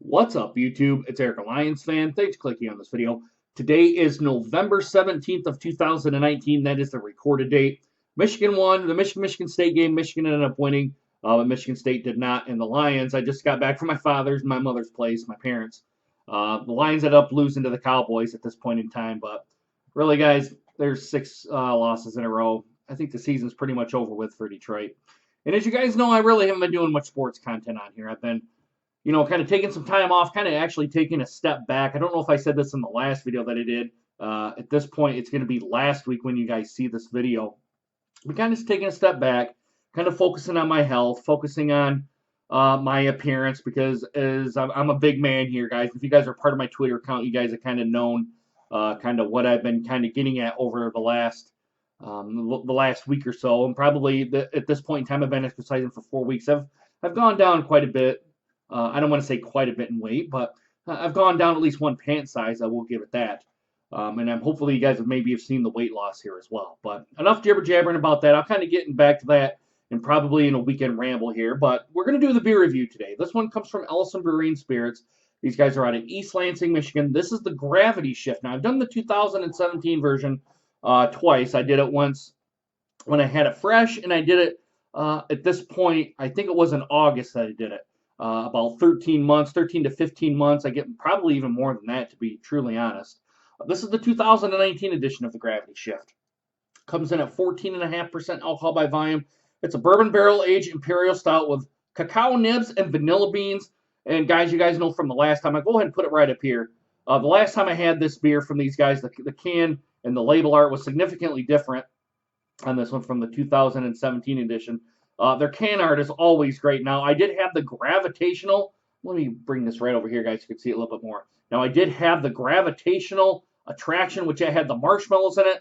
What's up, YouTube? It's Eric, a Lions fan. Thanks for clicking on this video. Today is November 17th of 2019. That is the recorded date. Michigan won the Michigan State game. Michigan ended up winning, but Michigan State did not. And the Lions, I just got back from my father's and my mother's place, my parents. The Lions ended up losing to the Cowboys at this point in time. But really, guys, there's six losses in a row. I think the season's pretty much over with for Detroit. And as you guys know, I really haven't been doing much sports content on here. I've been kind of taking some time off, kind of actually taking a step back. I don't know if I said this in the last video that I did. At this point, it's going to be last week when you guys see this video. But kind of just taking a step back, kind of focusing on my health, focusing on my appearance, because as I'm a big man here, guys. If you guys are part of my Twitter account, you guys have kind of known kind of what I've been kind of getting at over the last week or so. And probably at this point in time, I've been exercising for 4 weeks. I've gone down quite a bit. I don't want to say quite a bit in weight, but I've gone down at least one pant size. I will give it that. And I'm hopefully you guys have seen the weight loss here as well. But enough jibber jabbering about that. I'm kind of getting back to that and probably in a weekend ramble here. But we're going to do the beer review today. This one comes from Ellison Brewery and Spirits. These guys are out of East Lansing, Michigan. This is the Gravity Shift. Now, I've done the 2017 version twice. I did it once when I had it fresh, and I did it at this point, I think it was in August that I did it. About 13 months, 13 to 15 months. I get probably even more than that, to be truly honest. This is the 2019 edition of the Gravity Shift. Comes in at 14.5% alcohol by volume. It's a bourbon barrel aged imperial stout with cacao nibs and vanilla beans. And guys, you guys know from the last time, I go ahead and put it right up here. The last time I had this beer from these guys, the can and the label art was significantly different on this one from the 2017 edition. Their can art is always great. Now, I did have the gravitational. Let me bring this right over here, guys. So you can see it a little bit more. Now, I did have the gravitational attraction, which I had the marshmallows in it.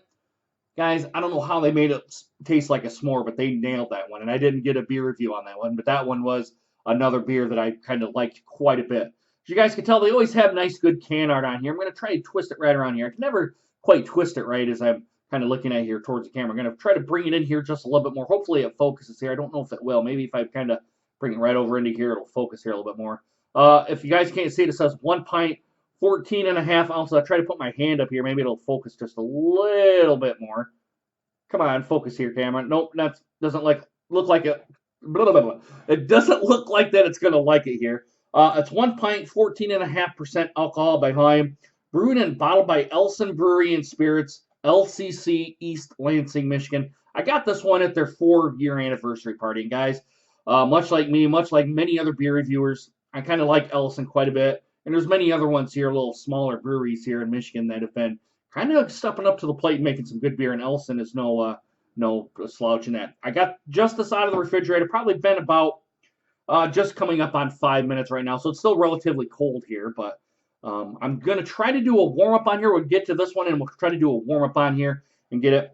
Guys, I don't know how they made it taste like a s'more, but they nailed that one. And I didn't get a beer review on that one, but that one was another beer that I kind of liked quite a bit. As you guys can tell, they always have nice, good can art on here. I'm going to try to twist it right around here. I can never quite twist it right as I'm kind of looking at here towards the camera. I'm going to try to bring it in here just a little bit more. Hopefully it focuses here. I don't know if it will. Maybe if I kind of bring it right over into here, it'll focus here a little bit more. If you guys can't see it, it says 1 pint, 14.5 ounces. I'll try to put my hand up here. Maybe it'll focus just a little bit more. Come on, focus here, camera. Nope, that doesn't look like it. Blah, blah, blah. It doesn't look like that it's going to like it here. It's 1 pint, 14.5% alcohol by volume. Brewed and bottled by Ellison Brewery and Spirits, LCC, East Lansing, Michigan. I got this one at their 4-year anniversary party. And guys, much like me, much like many other beer reviewers, I kind of like Ellison quite a bit. And there's many other ones here, little smaller breweries here in Michigan that have been kind of stepping up to the plate and making some good beer. And Ellison is no slouch in that. I got just this out of the refrigerator. Probably been about just coming up on 5 minutes right now. So it's still relatively cold here, but I'm going to try to do a warm-up on here. We'll get to this one, and we'll try to do a warm-up on here and get it.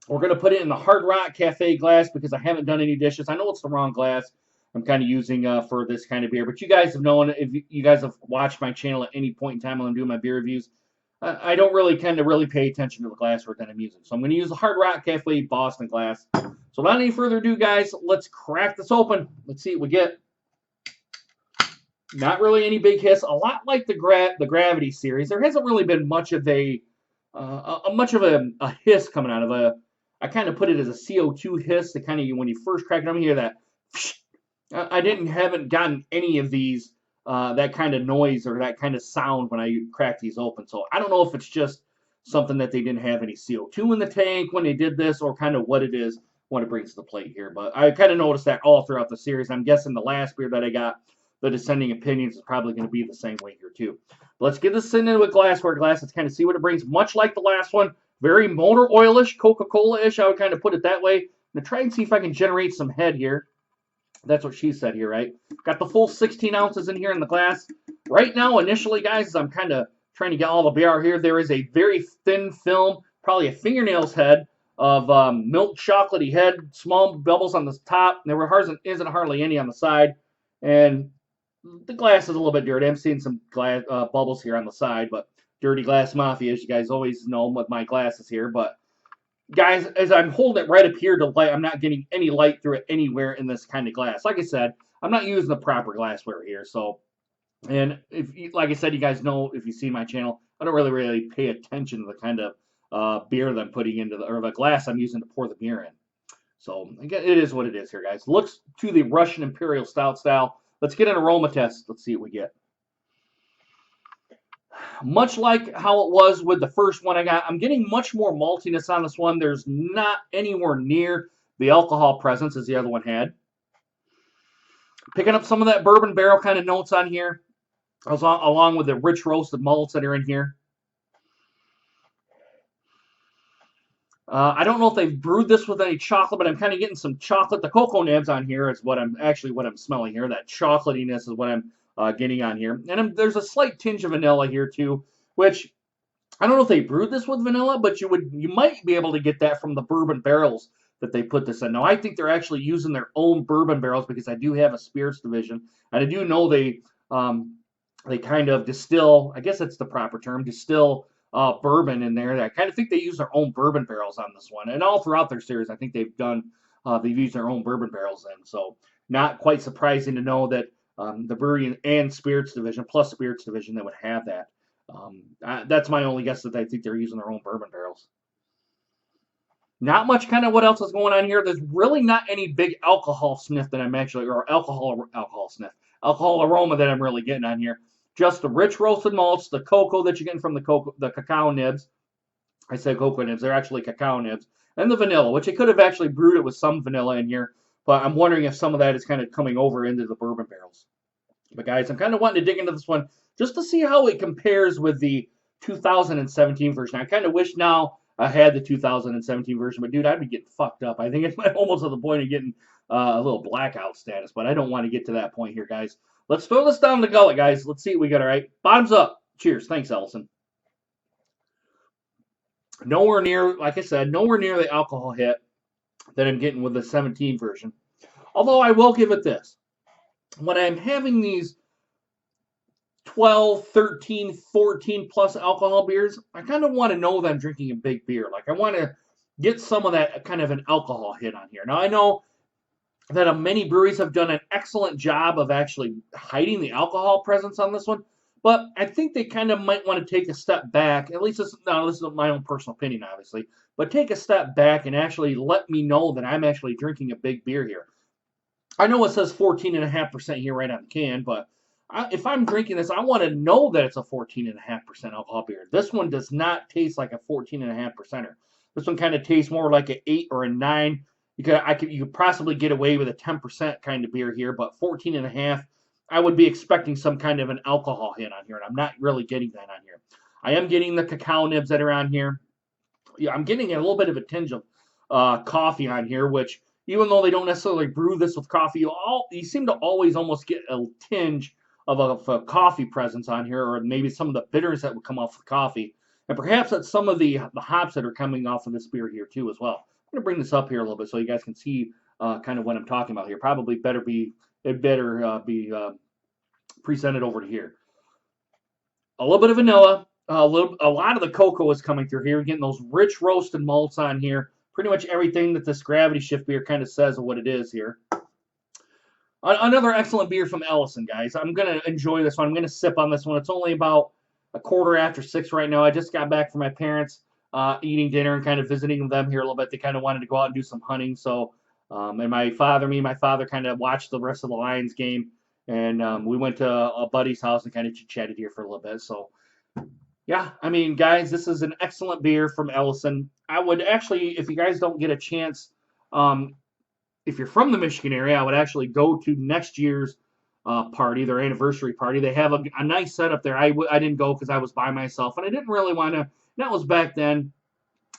We're going to put it in the Hard Rock Cafe glass because I haven't done any dishes. I know it's the wrong glass I'm kind of using for this kind of beer, but you guys have known, if you guys have watched my channel at any point in time when I'm doing my beer reviews, I don't really tend to really pay attention to the glassware that I'm using. So I'm going to use the Hard Rock Cafe Boston glass. So without any further ado, guys, let's crack this open. Let's see what we get. Not really any big hiss. A lot like the Gravity series, there hasn't really been much of a hiss coming out of a. I kind of put it as a CO2 hiss. The kind of when you first crack it open, you hear that. I haven't gotten any of these that kind of noise or that kind of sound when I crack these open. So I don't know if it's just something that they didn't have any CO2 in the tank when they did this, or kind of what it is when it brings to the plate here. But I kind of noticed that all throughout the series. I'm guessing the last beer that I got, the Dissenting Opinions, is probably going to be the same way here too. Let's get this into a glassware glass. Let's kind of see what it brings. Much like the last one, very motor oil-ish, Coca-Cola-ish. I would kind of put it that way. I'm going to try and see if I can generate some head here. That's what she said here, right? Got the full 16 ounces in here in the glass. Right now, initially, guys, as I'm kind of trying to get all the beer out here, there is a very thin film, probably a fingernail's head of milk chocolatey head, small bubbles on the top. There isn't hardly any on the side. And the glass is a little bit dirty. I'm seeing some glass bubbles here on the side, but dirty glass mafia, as you guys always know with my glasses here. But guys, as I'm holding it right up here to light, I'm not getting any light through it anywhere in this kind of glass. Like I said, I'm not using the proper glassware here, so And if, like I said, you guys know if you see my channel, I don't really pay attention to the kind of beer that I'm putting into or the glass I'm using to pour the beer in. So again, it is what it is here, guys. Looks to the Russian Imperial Stout style. Let's get an aroma test. Let's see what we get. Much like how it was with the first one I got, I'm getting much more maltiness on this one. There's not anywhere near the alcohol presence as the other one had. Picking up some of that bourbon barrel kind of notes on here, along with the rich roasted malts that are in here. I don't know if they've brewed this with any chocolate, but I'm kind of getting some chocolate. The cocoa nibs on here is what I'm smelling here. That chocolatiness is what I'm getting on here. And there's a slight tinge of vanilla here too, which I don't know if they brewed this with vanilla, but you might be able to get that from the bourbon barrels that they put this in. Now I think they're actually using their own bourbon barrels because I do have a spirits division, and I do know they kind of distill. I guess that's the proper term, distill bourbon in there. I kind of think they use their own bourbon barrels on this one, and all throughout their series, I think they've used their own bourbon barrels in. So not quite surprising to know that the brewery and spirits division plus spirits division that would have that. That's my only guess that I think they're using their own bourbon barrels. Not much kind of what else is going on here. There's really not any big alcohol sniff that I'm actually, or alcohol aroma that I'm really getting on here. Just the rich roasted malts, the cocoa that you're getting from the cacao nibs. I said cocoa nibs, they're actually cacao nibs. And the vanilla, which they could have actually brewed it with some vanilla in here, but I'm wondering if some of that is kind of coming over into the bourbon barrels. But guys, I'm kind of wanting to dig into this one just to see how it compares with the 2017 version. I kind of wish now I had the 2017 version, but dude, I'd be getting fucked up. I think it's almost to the point of getting a little blackout status, but I don't want to get to that point here, guys. Let's throw this down the gullet, guys. Let's see what we got, all right? Bottoms up. Cheers. Thanks, Ellison. Nowhere near, like I said, nowhere near the alcohol hit that I'm getting with the 17 version. Although I will give it this. When I'm having these 12, 13, 14 plus alcohol beers, I kind of want to know that I'm drinking a big beer. Like I want to get some of that kind of an alcohol hit on here. Now I know that many breweries have done an excellent job of actually hiding the alcohol presence on this one, but I think they kind of might want to take a step back. At least this is my own personal opinion, obviously, but take a step back and actually let me know that I'm actually drinking a big beer here. I know it says 14.5% here right on the can, but if I'm drinking this, I want to know that it's a 14.5% alcohol beer. This one does not taste like a 14.5%er. This one kind of tastes more like an 8 or a 9. You could possibly get away with a 10% kind of beer here, but 14.5, I would be expecting some kind of an alcohol hit on here, and I'm not really getting that on here. I am getting the cacao nibs that are on here. Yeah, I'm getting a little bit of a tinge of coffee on here, which even though they don't necessarily brew this with coffee, you seem to always almost get a tinge of a coffee presence on here, or maybe some of the bitters that would come off the coffee. And perhaps that's some of the hops that are coming off of this beer here too as well. I'm going to bring this up here a little bit so you guys can see kind of what I'm talking about here. Probably better be presented over to here. A little bit of vanilla, a lot of the cocoa is coming through here. We're getting those rich roasted malts on here. Pretty much everything that this Gravity Shift beer kind of says of what it is here. Another excellent beer from Ellison, guys. I'm going to enjoy this one. I'm going to sip on this one. It's only about 6:15 right now. I just got back from my parents eating dinner and kind of visiting them here a little bit. They kind of wanted to go out and do some hunting. So, and my father kind of watched the rest of the Lions game. And we went to a buddy's house and kind of chatted here for a little bit. So, yeah, I mean, guys, this is an excellent beer from Ellison. I would actually, if you guys don't get a chance, if you're from the Michigan area, I would actually go to next year's party, their anniversary party. They have a nice setup there. I didn't go because I was by myself, and I didn't really want to. That was back then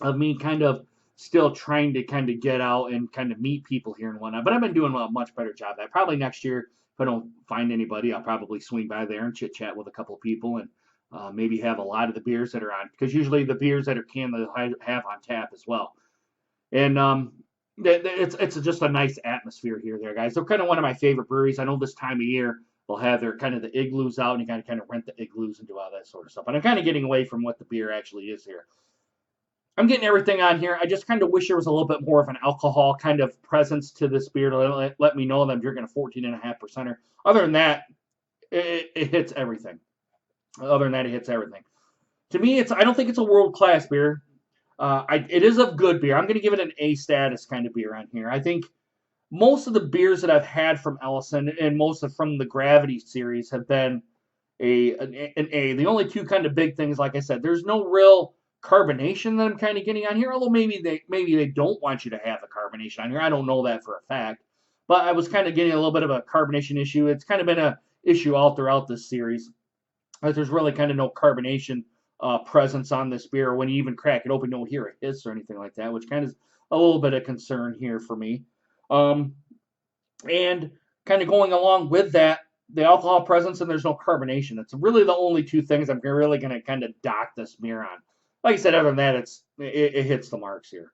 of me kind of still trying to kind of get out and kind of meet people here and whatnot. But I've been doing a much better job of that. Probably next year, if I don't find anybody, I'll probably swing by there and chit-chat with a couple of people and maybe have a lot of the beers that are on, because usually the beers that are canned they have on tap as well. And it's just a nice atmosphere here, there, guys. They're kind of one of my favorite breweries. I know this time of year they'll have their kind of the igloos out, and you kind of rent the igloos and do all that sort of stuff. But I'm kind of getting away from what the beer actually is here. I'm getting everything on here. I just kind of wish there was a little bit more of an alcohol kind of presence to this beer to let me know that I'm drinking a 14.5%er. Other than that, it hits everything. Other than that, it hits everything. To me, I don't think it's a world-class beer. It is a good beer. I'm going to give it an A status kind of beer on here. I think most of the beers that I've had from Ellison and most of from the Gravity series have been an A. The only two kind of big things, like I said, there's no real carbonation that I'm kind of getting on here. Although maybe they don't want you to have the carbonation on here. I don't know that for a fact. But I was kind of getting a little bit of a carbonation issue. It's kind of been an issue all throughout this series. There's really kind of no carbonation presence on this beer. When you even crack it open, you don't hear a hiss or anything like that, which kind of is a little bit of concern here for me. And kind of going along with that, the alcohol presence and there's no carbonation. It's really the only two things I'm really going to kind of dock this beer on. Like I said, other than that, it hits the marks here.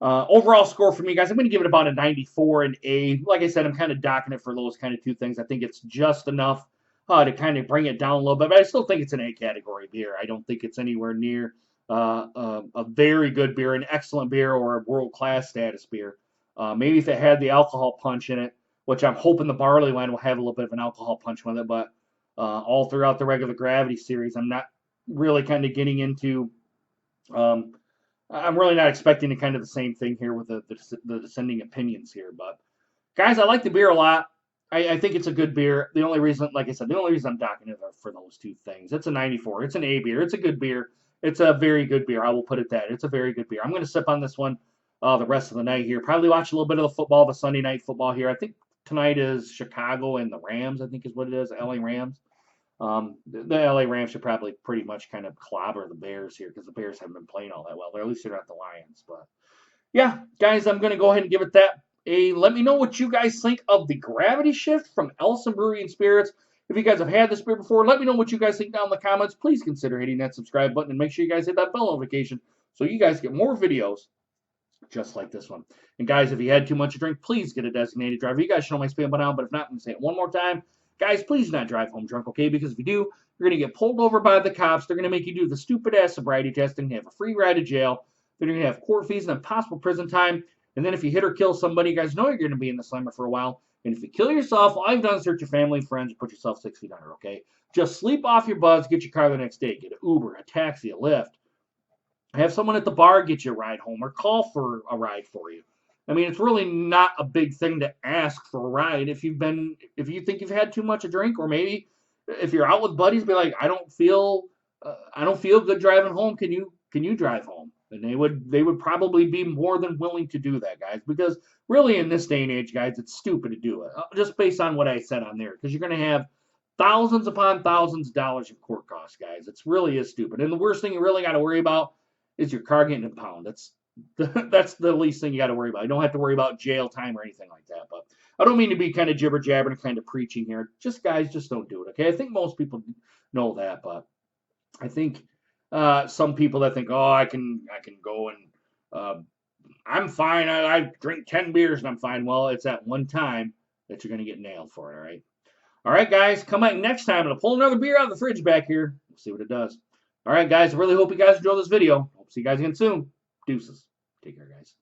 Overall score for me, guys, I'm going to give it about a 94 and A. Like I said, I'm kind of docking it for those kind of two things. I think it's just enough to kind of bring it down a little bit, but I still think it's an A category beer. I don't think it's anywhere near a very good beer, an excellent beer, or a world-class status beer. Maybe if it had the alcohol punch in it, which I'm hoping the barley wine will have a little bit of an alcohol punch with it, but all throughout the regular Gravity series, I'm not really kind of getting into I'm really not expecting kind of the same thing here with the dissenting opinions here. But, guys, I like the beer a lot. I think it's a good beer. The only reason, like I said, the only reason I'm docking it are for those two things. It's a 94. It's an A beer. It's a good beer. It's a very good beer. I will put it that. It's a very good beer. I'm going to sip on this one the rest of the night here. Probably watch a little bit of the football, the Sunday night football here. I think tonight is Chicago and the Rams, I think is what it is, LA Rams. The LA Rams should probably pretty much kind of clobber the Bears here because the Bears haven't been playing all that well. Or at least they're not the Lions. But yeah, guys, I'm going to go ahead and give it that. Let me know what you guys think of the Gravity Shift from Ellison Brewery and Spirits. If you guys have had this beer before, let me know what you guys think down in the comments. Please consider hitting that subscribe button and make sure you guys hit that bell notification so you guys get more videos just like this one. And guys, if you had too much to drink, please get a designated driver. You guys should know my spam by now, but if not, I'm going to say it one more time. Guys, please do not drive home drunk, okay? Because if you do, you're going to get pulled over by the cops. They're going to make you do the stupid-ass sobriety test and have a free ride to jail. They're going to have court fees and a possible prison time. And then if you hit or kill somebody, you guys know you're going to be in the slammer for a while. And if you kill yourself, all you've done is hurt your family and friends and put yourself 6 feet under, okay? Just sleep off your buzz, get your car the next day. Get an Uber, a taxi, a Lyft. Have someone at the bar get you a ride home or call for a ride for you. I mean, it's really not a big thing to ask for a ride if you think you've had too much to drink, or maybe if you're out with buddies, be like, I don't feel good driving home. Can you drive home? And they would probably be more than willing to do that, guys, because really in this day and age, guys, it's stupid to do it just based on what I said on there, because you're going to have thousands upon thousands of dollars in court costs, guys. It's really is stupid. And the worst thing you really got to worry about is your car getting impounded. That's the least thing you got to worry about. You don't have to worry about jail time or anything like that. But I don't mean to be kind of jibber jabbering and kind of preaching here. Just guys, just don't do it. Okay, I think most people know that, but I think some people that think, oh, I can go and I'm fine. I drink 10 beers and I'm fine. Well, it's that one time that you're going to get nailed for it. All right, guys, come back next time and I'll pull another beer out of the fridge back here. We'll see what it does. All right, guys, I really hope you guys enjoyed this video. Hope to see you guys again soon. Deuces. Take care, guys.